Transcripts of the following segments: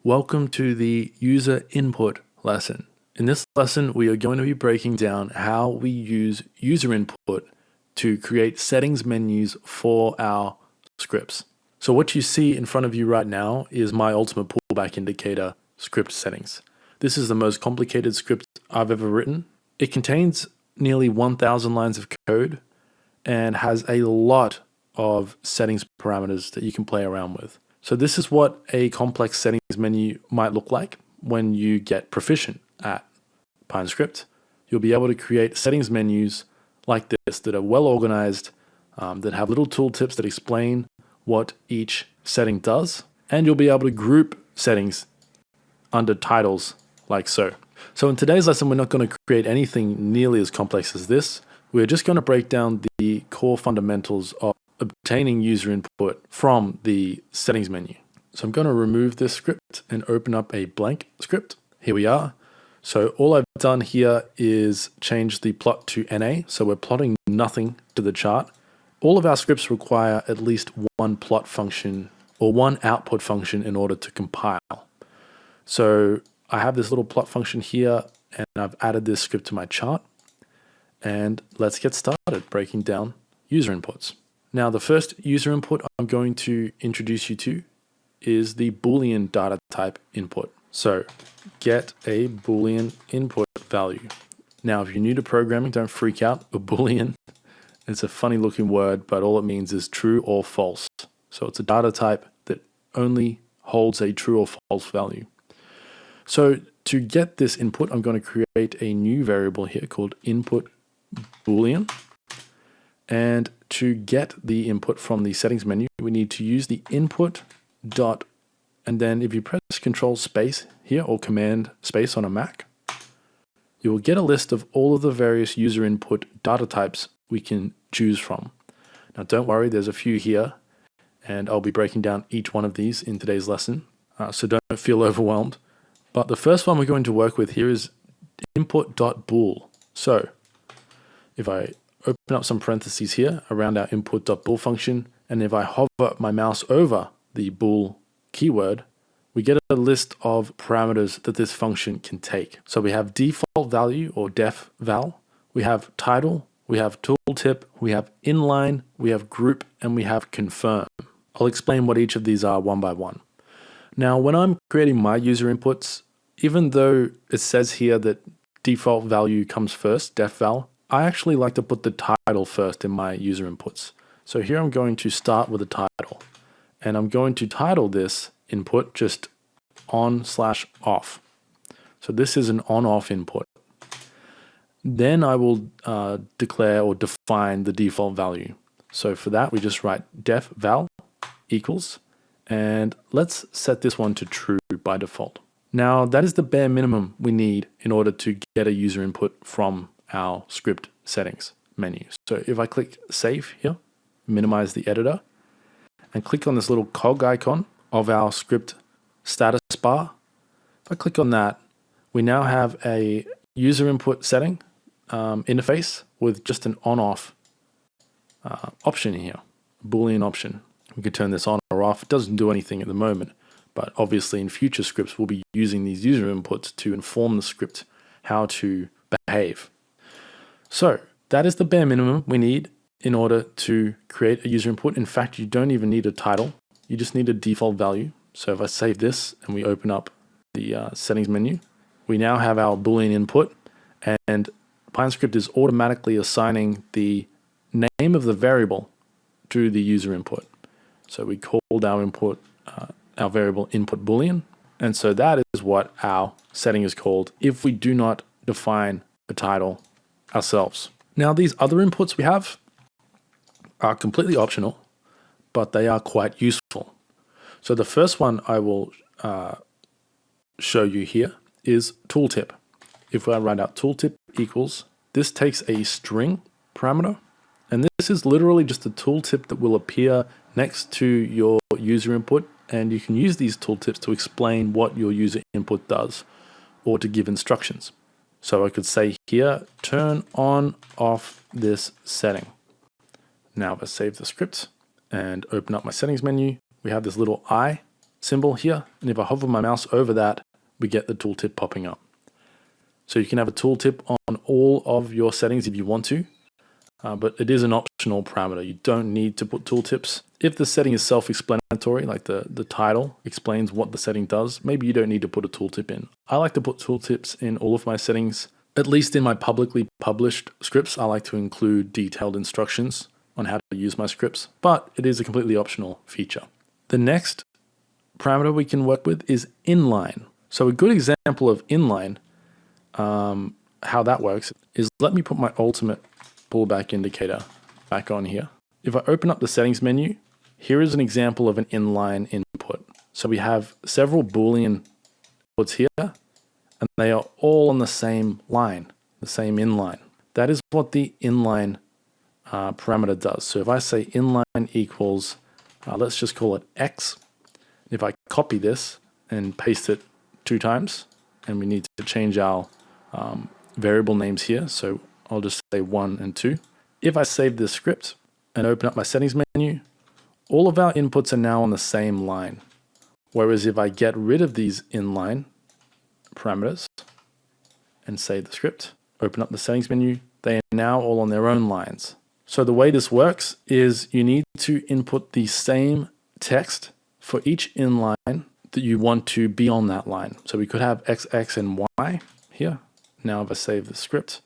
Welcome to the user input lesson. In this lesson, we are going to be breaking down how we use user input to create settings menus for our scripts. So what you see in front of you right now is my ultimate pullback indicator script settings. This is the most complicated script I've ever written. It contains nearly 1,000 lines of code and has a lot of settings parameters that you can play around with. So this is what a complex settings menu might look like when you get proficient at PineScript. You'll be able to create settings menus like this that are well organized, that have little tooltips that explain what each setting does, and you'll be able to group settings under titles like so. So in today's lesson, we're not going to create anything nearly as complex as this. We're just going to break down the core fundamentals of obtaining user input from the settings menu. So I'm going to remove this script and open up a blank script. Here we are. So all I've done here is change the plot to NA. So we're plotting nothing to the chart. All of our scripts require at least one plot function or one output function in order to compile. So I have this little plot function here and I've added this script to my chart. And let's get started breaking down user inputs. Now, the first user input I'm going to introduce you to is the boolean data type input. So get a boolean input value. Now, if you're new to programming, don't freak out. A boolean, it's a funny looking word, but all it means is true or false. So it's a data type that only holds a true or false value. So to get this input, I'm going to create a new variable here called input boolean. And to get the input from the settings menu, we need to use the input dot, and then if you press Control space here or Command space on a Mac, you will get a list of all of the various user input data types we can choose from. Now don't worry, there's a few here, and I'll be breaking down each one of these in today's lesson, so don't feel overwhelmed. But the first one we're going to work with here is input.bool. So if I open up some parentheses here around our input.bool function, and if I hover my mouse over the bool keyword, we get a list of parameters that this function can take. So we have default value or def val, we have title, we have tooltip, we have inline, we have group, and we have confirm. I'll explain what each of these are one by one. Now, when I'm creating my user inputs, even though it says here that default value comes first, def val, I actually like to put the title first in my user inputs. So here I'm going to start with a title, and I'm going to title this input just on/off. So this is an on/off input. Then I will declare or define the default value. So for that, we just write def val equals, and let's set this one to true by default. Now that is the bare minimum we need in order to get a user input from our script settings menu. So if I click save here, minimize the editor, and click on this little cog icon of our script status bar, if I click on that, we now have a user input setting interface with just an on-off option here, a Boolean option. We could turn this on or off. It doesn't do anything at the moment, but obviously in future scripts, we'll be using these user inputs to inform the script how to behave. So that is the bare minimum we need in order to create a user input. In fact, you don't even need a title. You just need a default value. So if I save this and we open up the settings menu, we now have our Boolean input, and PineScript is automatically assigning the name of the variable to the user input. So we called our input, our variable input Boolean. And so that is what our setting is called if we do not define a title ourselves. Now, these other inputs we have are completely optional, but they are quite useful. So the first one I will show you here is tooltip. If I write out tooltip equals, this takes a string parameter, and this is literally just a tooltip that will appear next to your user input, and you can use these tooltips to explain what your user input does or to give instructions. So I could say here, turn on off this setting. Now if I save the script and open up my settings menu, we have this little I symbol here. And if I hover my mouse over that, we get the tooltip popping up. So you can have a tooltip on all of your settings if you want to, but it is an optional parameter. You don't need to put tooltips. If the setting is self-explanatory, like the title explains what the setting does, maybe you don't need to put a tooltip in. I like to put tooltips in all of my settings. At least in my publicly published scripts, I like to include detailed instructions on how to use my scripts, but it is a completely optional feature. The next parameter we can work with is inline. So a good example of inline, how that works is, let me put my ultimate pullback indicator back on here. If I open up the settings menu, here is an example of an inline input. So we have several boolean inputs here, and they are all on the same line, the same inline. That is what the inline parameter does. So if I say inline equals, let's just call it X. If I copy this and paste it 2 times, and we need to change our variable names here, so I'll just say 1 and 2. If I save this script and open up my settings menu, all of our inputs are now on the same line. Whereas if I get rid of these inline parameters and save the script, open up the settings menu, they are now all on their own lines. So the way this works is you need to input the same text for each inline that you want to be on that line. So we could have X, X, and Y here. Now if I save the script,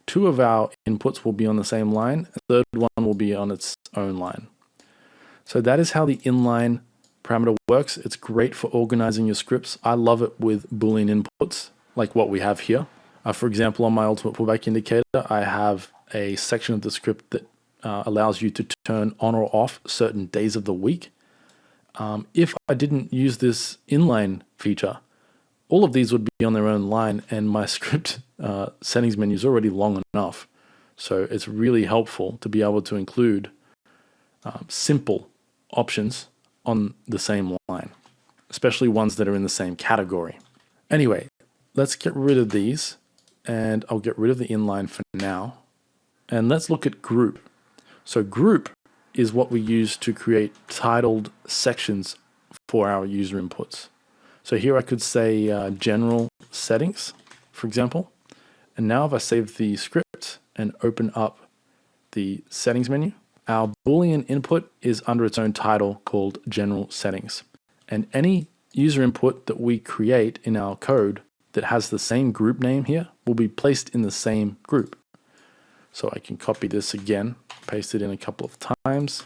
2 of our inputs will be on the same line, the third one will be on its own line. So that is how the inline parameter works. It's great for organizing your scripts. I love it with boolean inputs, like what we have here. For example, on my ultimate pullback indicator, I have a section of the script that allows you to turn on or off certain days of the week. If I didn't use this inline feature, all of these would be on their own line, and my script settings menu is already long enough. So it's really helpful to be able to include simple options on the same line, especially ones that are in the same category. Anyway, let's get rid of these, and I'll get rid of the inline for now. And let's look at group. So group is what we use to create titled sections for our user inputs. So here I could say general settings, for example. And now if I save the script and open up the settings menu, our boolean input is under its own title called general settings. And any user input that we create in our code that has the same group name here will be placed in the same group. So I can copy this again, paste it in a couple of times.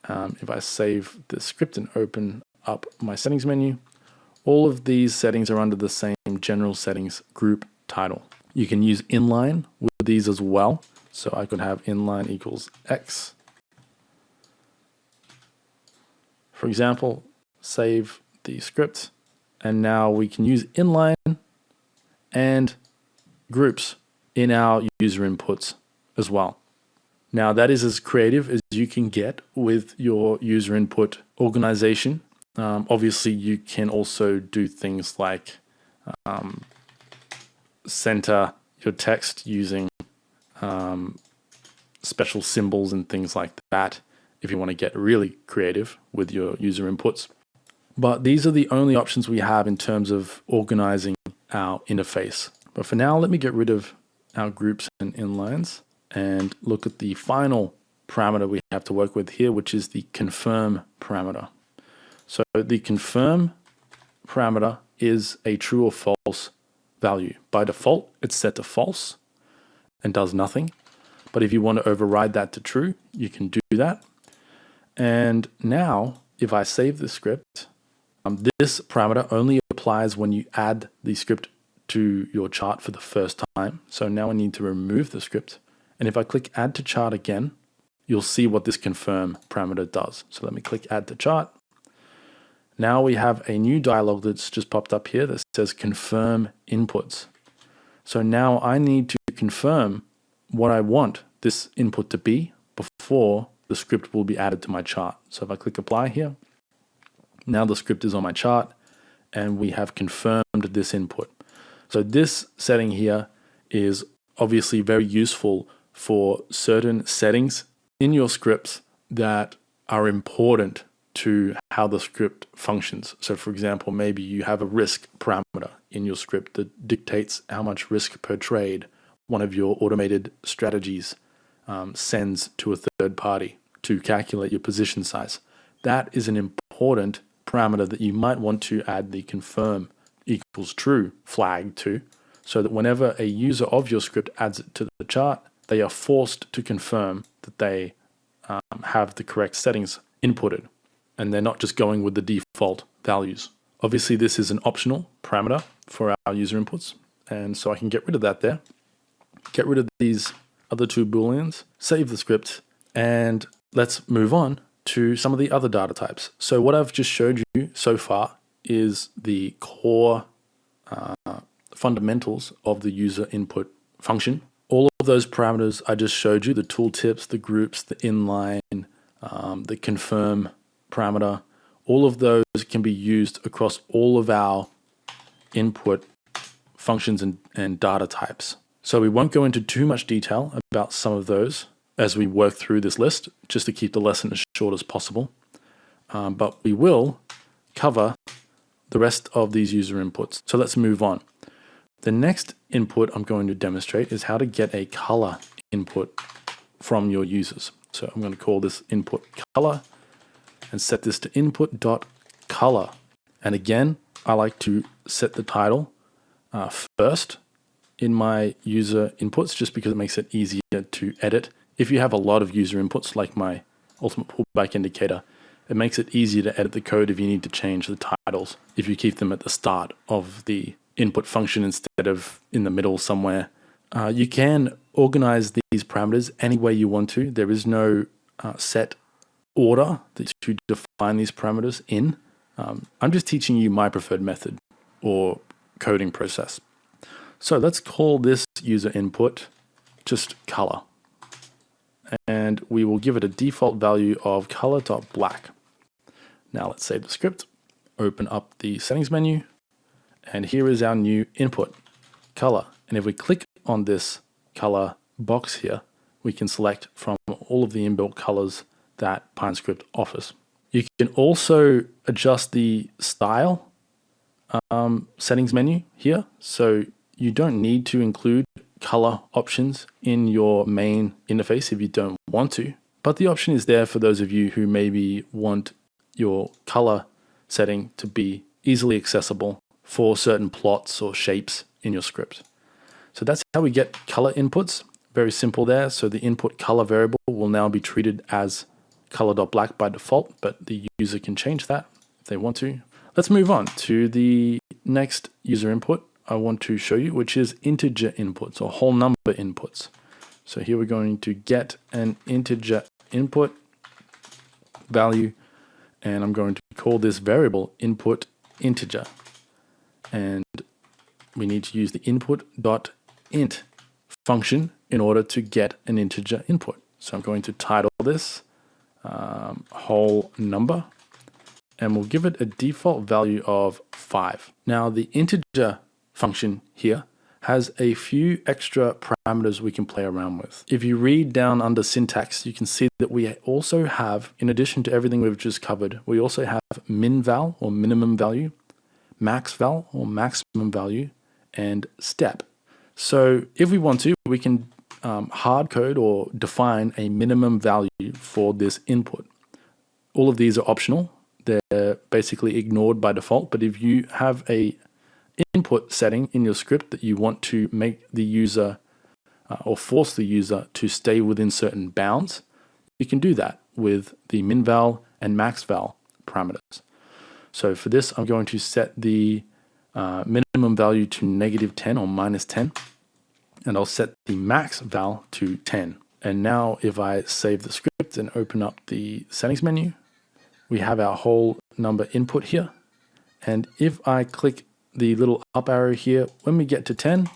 If I save the script and open up my settings menu, all of these settings are under the same general settings group title. You can use inline with these as well. So I could have inline equals X. For example, save the script, and now we can use inline and groups in our user inputs as well. Now that is as creative as you can get with your user input organization. Obviously you can also do things like center your text using special symbols and things like that if you want to get really creative with your user inputs. But these are the only options we have in terms of organizing our interface. But for now, let me get rid of our groups and inlines and look at the final parameter we have to work with here, which is the confirm parameter. So the confirm parameter is a true or false value. By default, it's set to false and does nothing. But if you want to override that to true, you can do that. And now, if I save the script, this parameter only applies when you add the script to your chart for the first time. So now I need to remove the script. And if I click add to chart again, you'll see what this confirm parameter does. So let me click add to chart. Now we have a new dialog that's just popped up here that says confirm inputs. So now I need to confirm what I want this input to be before the script will be added to my chart. So if I click apply here, now the script is on my chart and we have confirmed this input. So this setting here is obviously very useful for certain settings in your scripts that are important to how the script functions. So for example, maybe you have a risk parameter in your script that dictates how much risk per trade one of your automated strategies sends to a third party to calculate your position size. That is an important parameter that you might want to add the confirm equals true flag to, so that whenever a user of your script adds it to the chart, they are forced to confirm that they have the correct settings inputted, and they're not just going with the default values. Obviously, this is an optional parameter for our user inputs, and so I can get rid of that there. Get rid of these other two booleans, save the script, and let's move on to some of the other data types. So what I've just showed you so far is the core fundamentals of the user input function. All of those parameters I just showed you, the tooltips, the groups, the inline, the confirm parameter, all of those can be used across all of our input functions and data types. So we won't go into too much detail about some of those as we work through this list, just to keep the lesson as short as possible. But we will cover the rest of these user inputs. So let's move on. The next input I'm going to demonstrate is how to get a color input from your users. So I'm going to call this input color and set this to input.color. And again, I like to set the title first in my user inputs, just because it makes it easier to edit. If you have a lot of user inputs, like my ultimate pullback indicator, it makes it easier to edit the code if you need to change the titles, if you keep them at the start of the input function instead of in the middle somewhere. You can organize these parameters any way you want to. There is no set order that you define these parameters in. I'm just teaching you my preferred method or coding process. So let's call this user input just color. And we will give it a default value of color.black. Now let's save the script, open up the settings menu, and here is our new input, color. And if we click on this color box here, we can select from all of the inbuilt colors that PineScript offers. You can also adjust the style settings menu here. So you don't need to include color options in your main interface if you don't want to, but the option is there for those of you who maybe want your color setting to be easily accessible for certain plots or shapes in your script. So that's how we get color inputs. Very simple there. So the input color variable will now be treated as color.black by default, but the user can change that if they want to. Let's move on to the next user input I want to show you, which is integer inputs or whole number inputs. So here we're going to get an integer input value, and I'm going to call this variable input integer. And we need to use the input.int function in order to get an integer input. So I'm going to title this whole number, and we'll give it a default value of 5. Now the integer function here has a few extra parameters we can play around with. If you read down under syntax, you can see that we also have, in addition to everything we've just covered, we also have min-val or minimum value, max-val or maximum value, and step. So if we want to, we can hard code or define a minimum value for this input. All of these are optional. They're basically ignored by default, but if you have a input setting in your script that you want to make the user or force the user to stay within certain bounds, you can do that with the min-val and max-val parameters. So for this, I'm going to set the minimum value to -10 or -10, and I'll set the max-val to 10. And now if I save the script and open up the settings menu, we have our whole number input here. And if I click the little up arrow here, when we get to 10,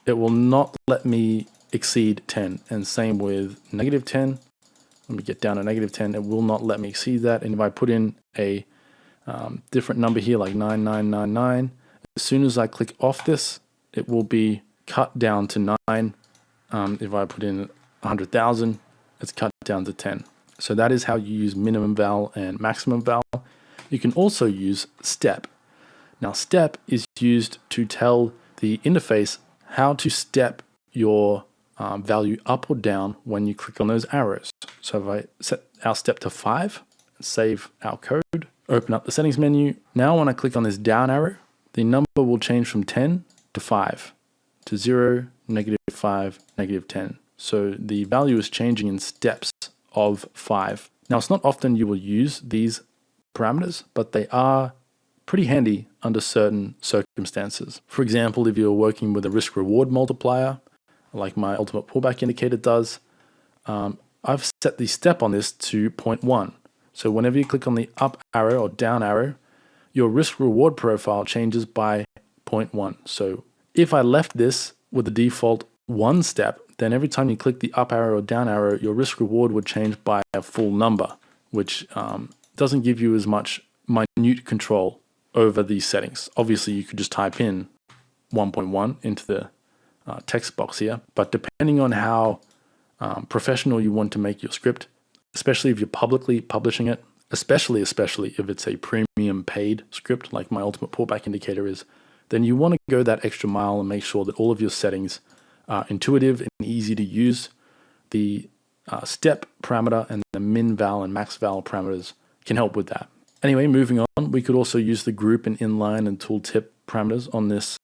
it will not let me exceed 10. And same with -10. When we get down to -10, it will not let me exceed that. And if I put in a different number here, like 9999, as soon as I click off this, it will be cut down to 9. If I put in 100,000, it's cut down to 10. So that is how you use minimum val and maximum val. You can also use step. Now step is used to tell the interface how to step your value up or down when you click on those arrows. So if I set our step to 5, save our code, open up the settings menu. Now when I click on this down arrow, the number will change from 10 to 5 to 0, -5, -10. So the value is changing in steps of 5. Now it's not often you will use these parameters, but they are pretty handy under certain circumstances. For example, if you're working with a risk-reward multiplier, like my ultimate pullback indicator does, I've set the step on this to 0.1. So whenever you click on the up arrow or down arrow, your risk-reward profile changes by 0.1. So if I left this with the default 1 step, then every time you click the up arrow or down arrow, your risk-reward would change by a full number, which doesn't give you as much minute control over these settings. Obviously, you could just type in 1.1 into the text box here, but depending on how professional you want to make your script, especially if you're publicly publishing it, especially if it's a premium paid script like my ultimate pullback indicator is, then you want to go that extra mile and make sure that all of your settings are intuitive and easy to use. The step parameter and the min val and max val parameters can help with that. Anyway, moving on, we could also use the group and inline and tooltip parameters on this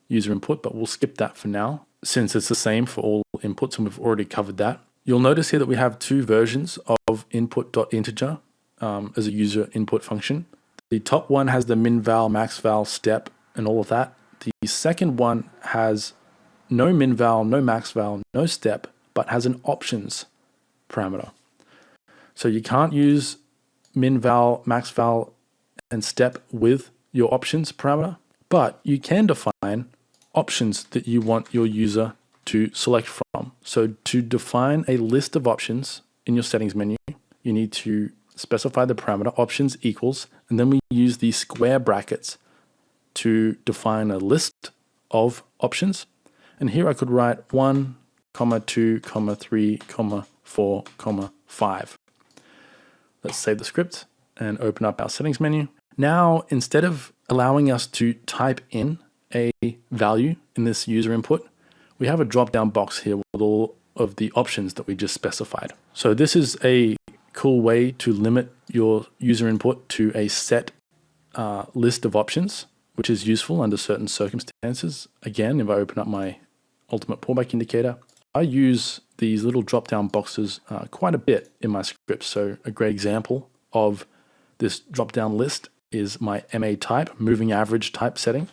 user input, but we'll skip that for now since it's the same for all inputs and we've already covered that. You'll notice here that we have two versions of input.integer as a user input function. The top one has the min val, max val, step, and all of that. The second one has no min val, no max val, no step, but has an options parameter. So you can't use min val, max val, and step with your options parameter, but you can define options that you want your user to select from. So to define a list of options in your settings menu, you need to specify the parameter options equals, and then we use these square brackets to define a list of options. And here I could write 1, 2, 3, 4, 5. Let's save the script and open up our settings menu. Now, instead of allowing us to type in a value in this user input, we have a drop-down box here with all of the options that we just specified. So this is a cool way to limit your user input to a set list of options, which is useful under certain circumstances. Again, if I open up my ultimate pullback indicator, I use these little drop-down boxes quite a bit in my script. So a great example of this drop-down list is my MA type, moving average type setting.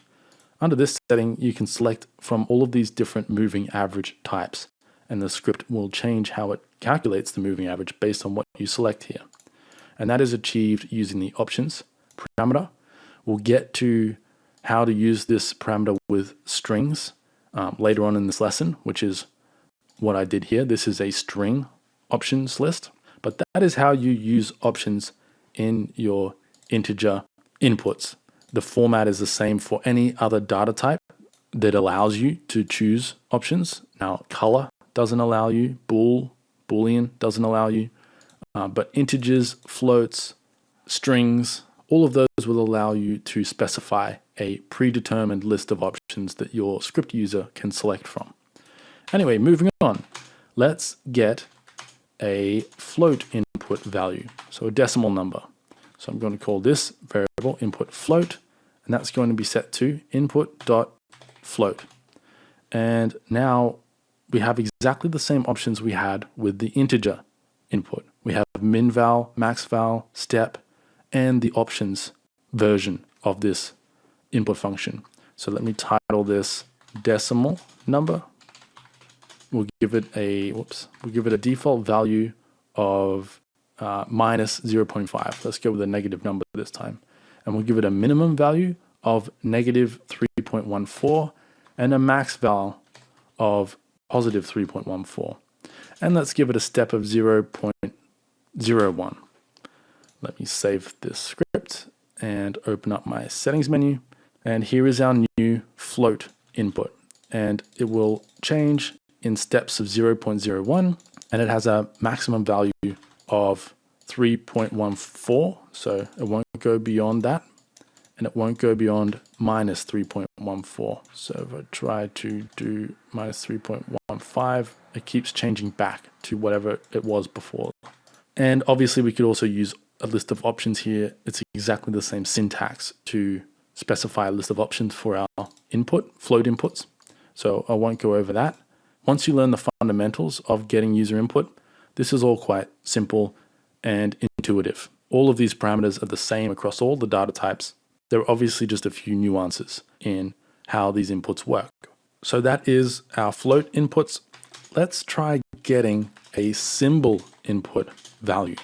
Under this setting, you can select from all of these different moving average types, and the script will change how it calculates the moving average based on what you select here. And that is achieved using the options parameter. We'll get to how to use this parameter with strings later on in this lesson, which is what I did here. This is a string options list, but that is how you use options in your integer inputs. The format is the same for any other data type that allows you to choose options. Now, color doesn't allow you, boolean doesn't allow you, but integers, floats, strings, all of those will allow you to specify a predetermined list of options that your script user can select from. Anyway, moving on, let's get a float input value, so a decimal number. So I'm going to call this variable input float, and that's going to be set to input.float. And now we have exactly the same options we had with the integer input. We have min val, max val, step, and the options version of this input function. So let me title this decimal number. We'll give it a default value of minus 0.5. Let's go with a negative number this time. And we'll give it a minimum value of negative 3.14 and a max val of positive 3.14. And let's give it a step of 0.01. Let me save this script and open up my settings menu. And here is our new float input. And it will change in steps of 0.01, and it has a maximum value of 3.14, so it won't go beyond that, and it won't go beyond minus 3.14. So if I try to do minus 3.15, it keeps changing back to whatever it was before. And obviously we could also use a list of options here. It's exactly the same syntax to specify a list of options for our input, float inputs. So I won't go over that. Once you learn the fundamentals of getting user input, this is all quite simple and intuitive. All of these parameters are the same across all the data types. There are obviously just a few nuances in how these inputs work. So that is our float inputs. Let's try getting a symbol input value.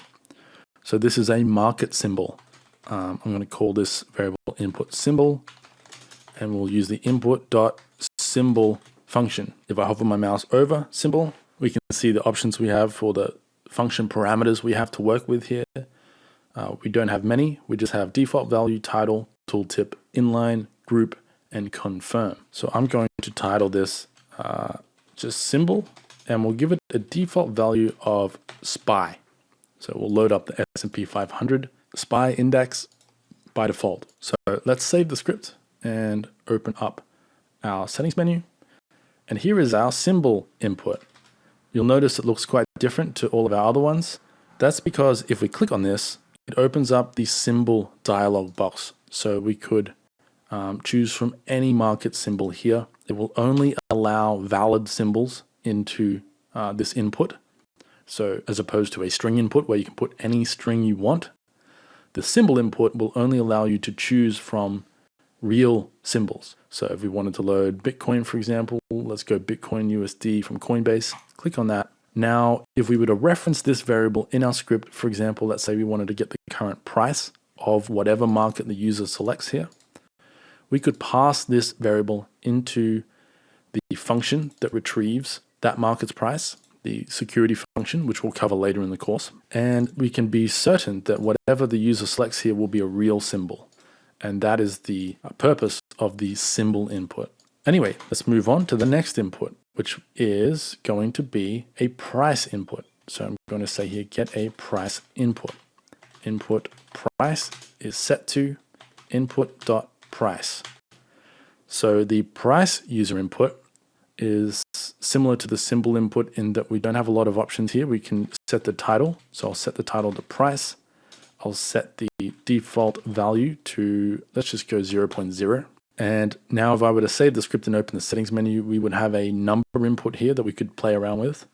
So this is a market symbol. I'm going to call this variable input symbol, and we'll use the input.symbol function. If I hover my mouse over symbol, we can see the options we have for the function parameters we have to work with here. We don't have many. We just have default value, title, tooltip, inline, group, and confirm. So I'm going to title this just symbol, and we'll give it a default value of SPY. So we'll load up the S&P 500 SPY index by default. So let's save the script and open up our settings menu. And here is our symbol input. You'll notice it looks quite different to all of our other ones. That's because if we click on this, it opens up the symbol dialog box. So we could choose from any market symbol here. It will only allow valid symbols into this input. So as opposed to a string input where you can put any string you want, the symbol input will only allow you to choose from real symbols. So if we wanted to load Bitcoin, for example, let's go Bitcoin USD from Coinbase, click on that. Now, if we were to reference this variable in our script, for example, let's say we wanted to get the current price of whatever market the user selects here, we could pass this variable into the function that retrieves that market's price, the security function, which we'll cover later in the course. And we can be certain that whatever the user selects here will be a real symbol. And that is the purpose of the symbol input. Anyway, let's move on to the next input, which is going to be a price input. So I'm going to say here, get a price input. Input price is set to input.price. So the price user input is similar to the symbol input in that we don't have a lot of options here. We can set the title. So I'll set the title to price. I'll set the default value to, let's just go 0.0. And now if I were to save the script and open the settings menu, we would have a number input here that we could play around with.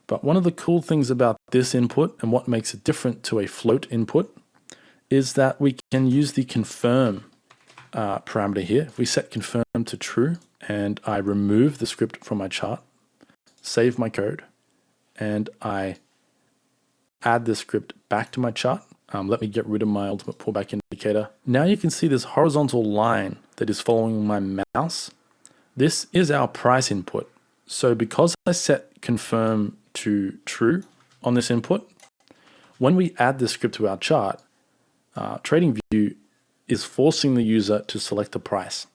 But one of the cool things about this input and what makes it different to a float input is that we can use the confirm parameter here. If we set confirm to true and I remove the script from my chart, save my code, and I add the script back to my chart, let me get rid of my ultimate pullback indicator. Now you can see this horizontal line that is following my mouse. This is our price input. So because I set confirm to true on this input, when we add this script to our chart, TradingView is forcing the user to select a price.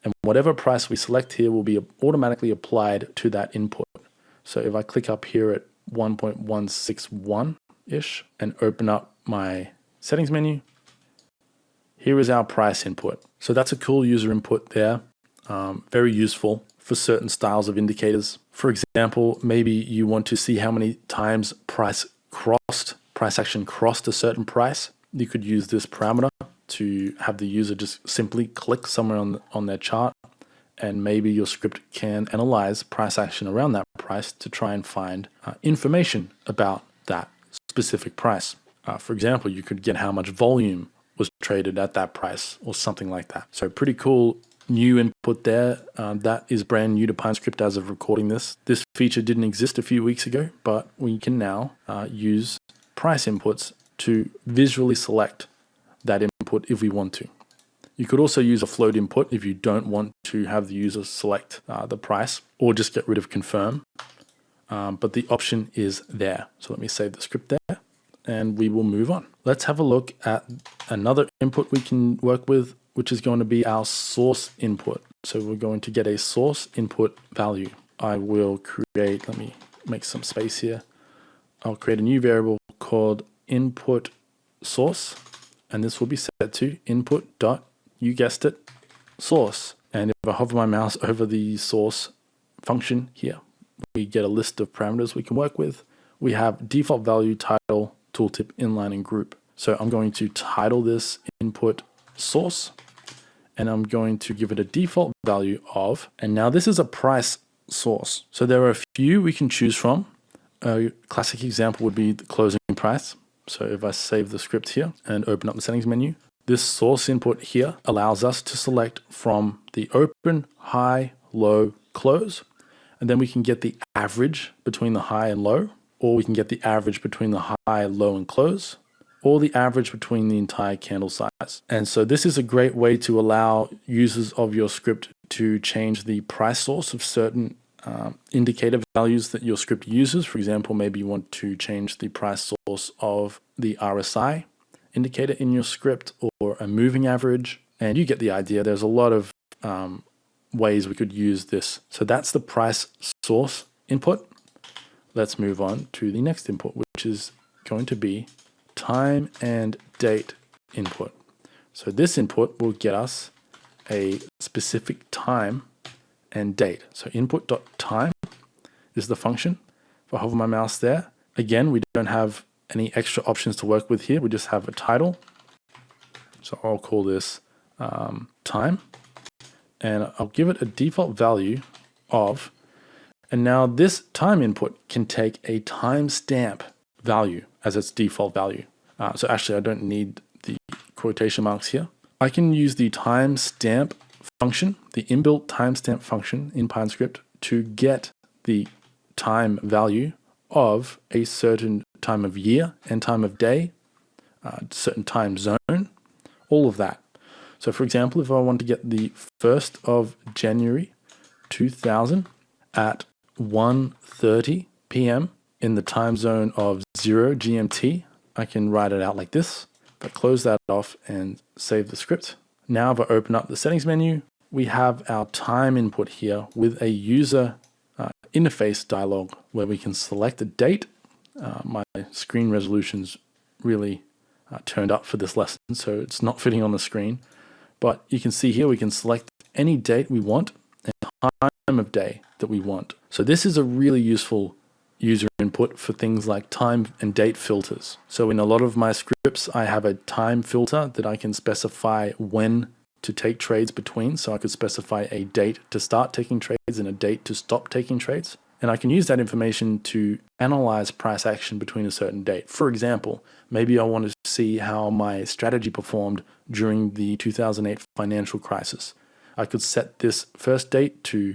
And whatever price we select here will be automatically applied to that input. So if I click up here at 1.161-ish and open up my settings menu, here is our price input. So that's a cool user input there. Very useful for certain styles of indicators. For example, maybe you want to see how many times price action crossed a certain price. You could use this parameter to have the user just simply click somewhere on their chart, and maybe your script can analyze price action around that price to try and find information about that specific price. For example, you could get how much volume was traded at that price or something like that. So pretty cool new input there. That is brand new to PineScript as of recording this. This feature didn't exist a few weeks ago, but we can now use price inputs to visually select that input if we want to. You could also use a float input if you don't want to have the user select the price, or just get rid of confirm. But the option is there. So let me save the script there and we will move on. Let's have a look at another input we can work with, which is going to be our source input. So we're going to get a source input value. I will create, let me make some space here. I'll create a new variable called input source, and this will be set to input dot, you guessed it, source. And if I hover my mouse over the source function here, we get a list of parameters we can work with. We have default value, title, tooltip, inline, and group. So I'm going to title this input source, and I'm going to give it a default value of, and now this is a price source. So there are a few we can choose from. A classic example would be the closing price. So if I save the script here and open up the settings menu, this source input here allows us to select from the open, high, low, close, and then we can get the average between the high and low, or we can get the average between the high, low, and close, or the average between the entire candle size. And so this is a great way to allow users of your script to change the price source of certain indicator values that your script uses. For example, maybe you want to change the price source of the RSI indicator in your script, or a moving average, and you get the idea. There's a lot of ways we could use this. So that's the price source input. Let's move on to the next input, which is going to be time and date input. So this input will get us a specific time and date. So input.time is the function. If I hover my mouse there, again, we don't have any extra options to work with here. We just have a title. So I'll call this time, and I'll give it a default value of, and now this time input can take a timestamp value as its default value. So actually I don't need the quotation marks here. I can use the timestamp function, the inbuilt timestamp function in PineScript, to get the time value of a certain time of year and time of day, certain time zone, all of that. So for example, if I want to get the 1st of January 2000 at 1:30 p.m. in the time zone of 0 GMT, I can write it out like this. If I close that off and save the script, now if I open up the settings menu, we have our time input here with a user interface dialog where we can select a date. My screen resolution's really turned up for this lesson, so it's not fitting on the screen. But you can see here we can select any date we want and time of day that we want. So this is a really useful user input for things like time and date filters. So in a lot of my scripts, I have a time filter that I can specify when to take trades between. So I could specify a date to start taking trades and a date to stop taking trades. And I can use that information to analyze price action between a certain date. For example, maybe I wanted to see how my strategy performed during the 2008 financial crisis. I could set this first date to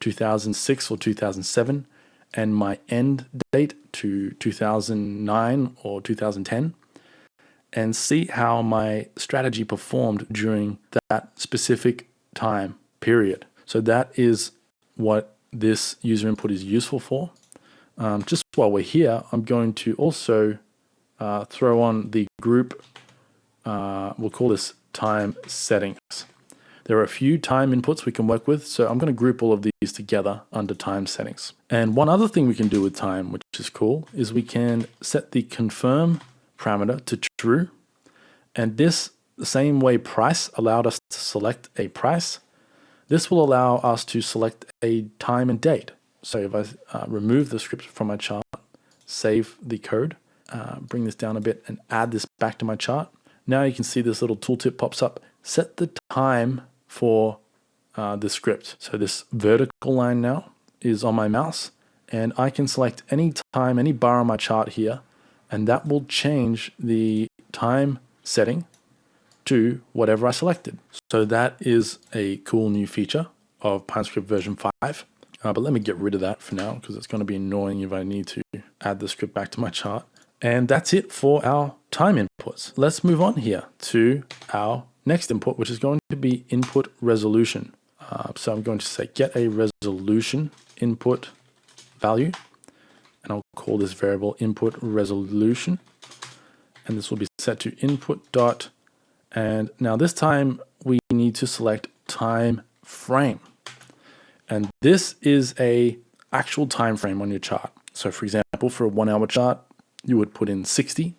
2006 or 2007 and my end date to 2009 or 2010, and see how my strategy performed during that specific time period. So that is what this user input is useful for. Just while we're here, I'm going to also throw on the group, we'll call this time settings. There are a few time inputs we can work with, so I'm going to group all of these together under time settings. And one other thing we can do with time, which is cool, is we can set the confirm parameter to true. And this, the same way price allowed us to select a price, this will allow us to select a time and date. So if I remove the script from my chart, save the code, bring this down a bit and add this back to my chart, now you can see this little tooltip pops up. Set the time for the script. So this vertical line now is on my mouse, and I can select any time, any bar on my chart here, and that will change the time setting to whatever I selected. So that is a cool new feature of PineScript version 5. But let me get rid of that for now, because it's going to be annoying if I need to add the script back to my chart. And that's it for our time inputs. Let's move on here to our next input, which is going to be input resolution. So I'm going to say get a resolution input value, and I'll call this variable input resolution. And this will be set to input dot. And now this time we need to select time frame. And this is a actual time frame on your chart. So for example, for a 1 hour chart, you would put in 60.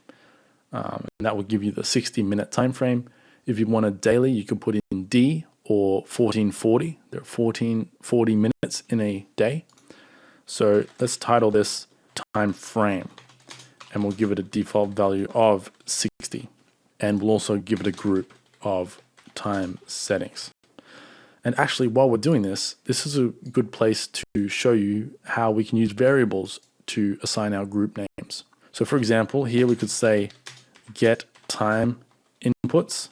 and that will give you the 60-minute time frame. If you want a daily, you can put in D or 1440. There are 1440 minutes in a day. So let's title this time frame, and we'll give it a default value of 60. And we'll also give it a group of time settings. And actually, while we're doing this is a good place to show you how we can use variables to assign our group names. So for example, here we could say get time inputs,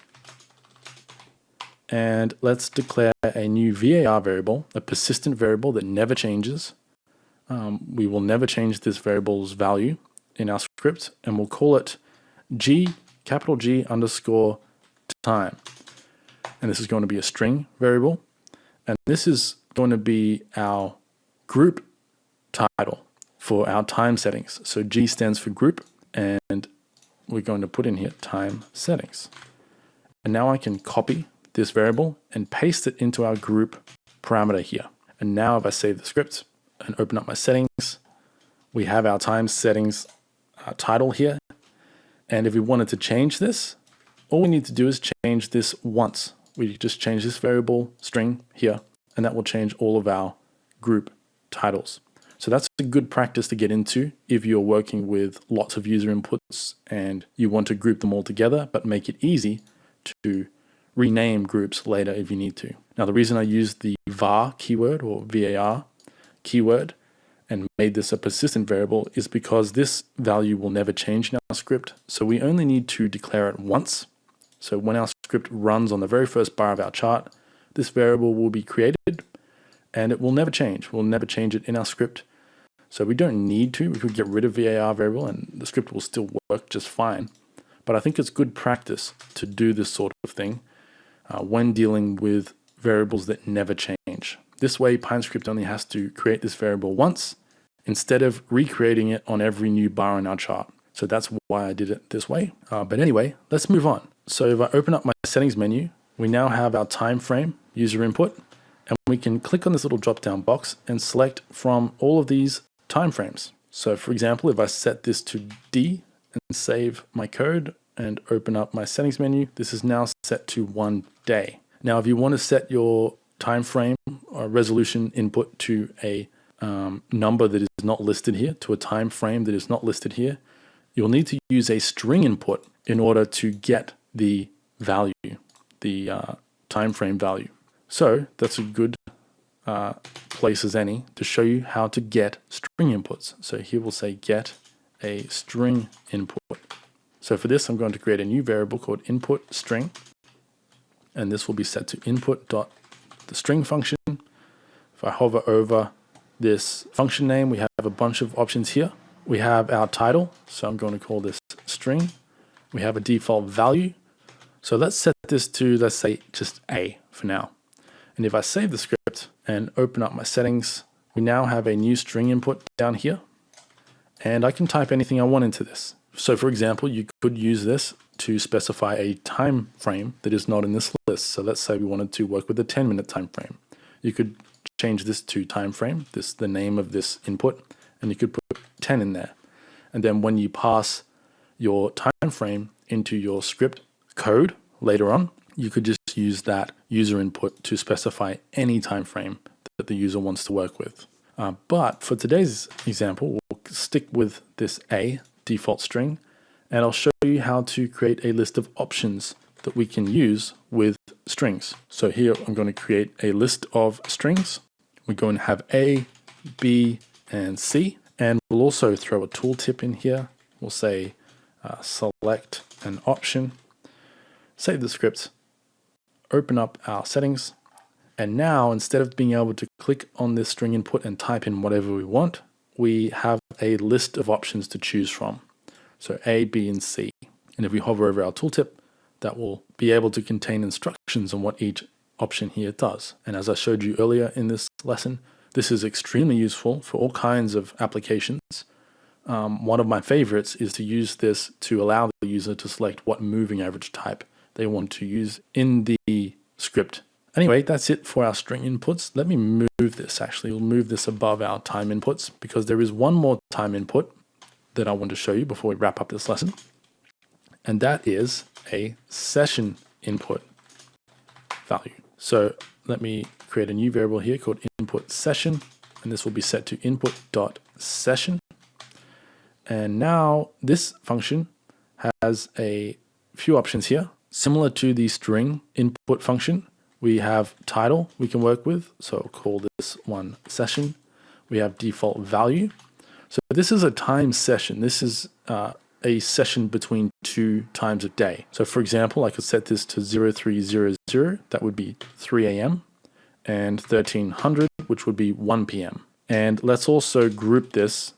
and let's declare a new var variable, a persistent variable that never changes. We will never change this variable's value in our script, and we'll call it capital G underscore time. And this is going to be a string variable, and this is going to be our group title for our time settings. So G stands for group, and we're going to put in here time settings. And now I can copy this variable and paste it into our group parameter here. And now if I save the script and open up my settings, we have our time settings title here. And if we wanted to change this, all we need to do is change this once. We just change this variable string here, and that will change all of our group titles. So that's a good practice to get into if you're working with lots of user inputs and you want to group them all together, but make it easy to rename groups later if you need to. Now, the reason I used the var keyword or var keyword and made this a persistent variable is because this value will never change in our script. So we only need to declare it once. So when our script runs on the very first bar of our chart, this variable will be created and it will never change. We'll never change it in our script. So we don't need to. We could get rid of var variable and the script will still work just fine. But I think it's good practice to do this sort of thing when dealing with variables that never change. This way, PineScript only has to create this variable once instead of recreating it on every new bar in our chart. So that's why I did it this way. But anyway, let's move on. So if I open up my settings menu, we now have our time frame user input, and we can click on this little drop-down box and select from all of these time frames. So for example, if I set this to D and save my code and open up my settings menu, this is now set to 1 day. Now, if you want to set your time frame or resolution input to a number that is not listed here, to a time frame that is not listed here, you'll need to use a string input in order to get the value, the time frame value. So that's a good place as any to show you how to get string inputs. So here we'll say get a string input. So for this, I'm going to create a new variable called input string, and this will be set to input.the string function. If I hover over this function name, we have a bunch of options here. We have our title, so I'm going to call this string. We have a default value. So let's set this to, let's say, just A for now. And if I save the script and open up my settings, we now have a new string input down here, and I can type anything I want into this. So for example, you could use this to specify a time frame that is not in this list. So let's say we wanted to work with a 10-minute time frame. You could change this to time frame, the name of this input, and you could put 10 in there. And then when you pass your time frame into your script code later on, you could just use that user input to specify any time frame that the user wants to work with. But for today's example, we'll stick with this A default string, and I'll show you how to create a list of options that we can use with strings. So here I'm going to create a list of strings. We're going to have A, B, and C, and we'll also throw a tooltip in here. We'll say select an option, save the script, open up our settings, and now instead of being able to click on this string input and type in whatever we want, we have a list of options to choose from. So A, B, and C. And if we hover over our tooltip, that will be able to contain instructions on what each option here does. And as I showed you earlier in this lesson, this is extremely useful for all kinds of applications. One of my favorites is to use this to allow the user to select what moving average type they want to use in the script. Anyway, that's it for our string inputs. Let me move this. Actually, we'll move this above our time inputs because there is one more time input that I want to show you before we wrap up this lesson. and that is a session input value. So let me create a new variable here called input session, and this will be set to input.session. And now this function has a few options here. Similar to the string input function, we have title we can work with. So I'll call this one session. We have default value. So this is a time session. This is a session between 2 times of day. So for example, I could set this to 0300, that would be 3 a.m. and 1300, which would be 1 p.m. And let's also group this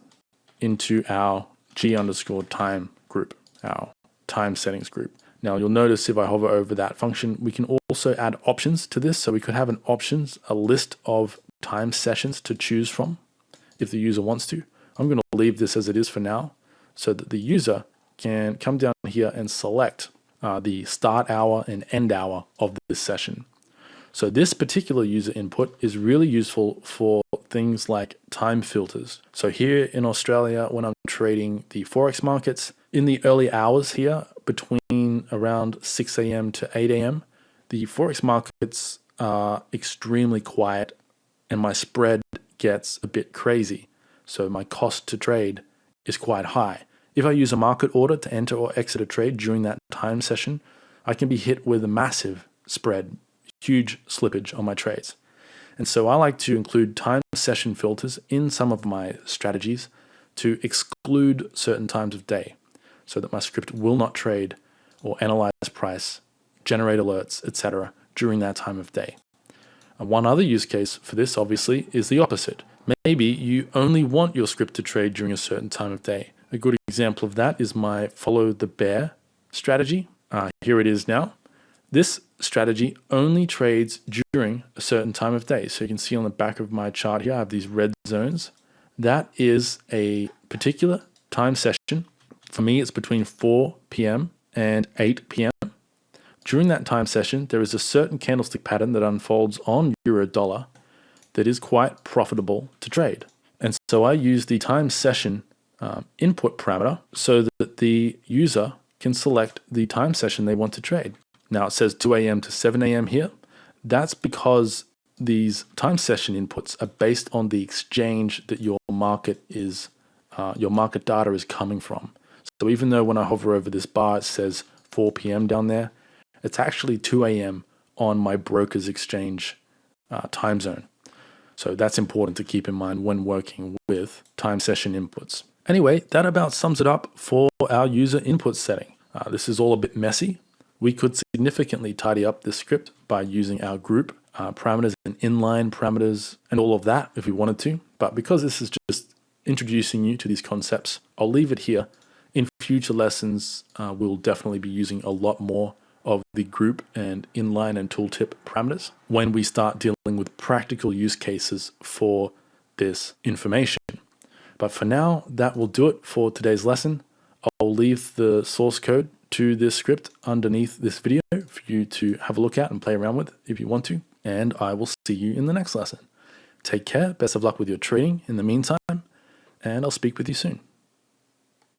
into our g_time group, our time settings group. Now you'll notice if I hover over that function, we can also add options to this. So we could have an options, a list of time sessions to choose from if the user wants to. I'm going to leave this as it is for now so that the user can come down here and select the start hour and end hour of this session. So this particular user input is really useful for things like time filters. So here in Australia, when I'm trading the Forex markets, in the early hours here, between around 6 a.m. to 8 a.m., the Forex markets are extremely quiet and my spread gets a bit crazy. So my cost to trade is quite high. If I use a market order to enter or exit a trade during that time session, I can be hit with a massive spread, huge slippage on my trades. And so I like to include time session filters in some of my strategies to exclude certain times of day so that my script will not trade or analyze price, generate alerts, etc. during that time of day. And one other use case for this obviously is the opposite. Maybe you only want your script to trade during a certain time of day. A good example of that is my follow the bear strategy. Here it is now. This strategy only trades during a certain time of day. So you can see on the back of my chart here, I have these red zones. That is a particular time session. For me, it's between 4 p.m. and 8 p.m. During that time session, there is a certain candlestick pattern that unfolds on euro dollar that is quite profitable to trade. And so I use the time session input parameter so that the user can select the time session they want to trade. Now it says 2 a.m. to 7 a.m. here. That's because these time session inputs are based on the exchange that your market data is coming from. So even though when I hover over this bar, it says 4 p.m. down there, it's actually 2 a.m. on my broker's exchange time zone. So that's important to keep in mind when working with time session inputs. Anyway, that about sums it up for our user input setting. This is all a bit messy. We could significantly tidy up this script by using our group parameters and inline parameters and all of that if we wanted to. But because this is just introducing you to these concepts, I'll leave it here. In future lessons, we'll definitely be using a lot more of the group and inline and tooltip parameters when we start dealing with practical use cases for this information. But for now, that will do it for today's lesson. I'll leave the source code to this script underneath this video for you to have a look at and play around with if you want to. And I will see you in the next lesson. Take care, best of luck with your trading in the meantime, and I'll speak with you soon.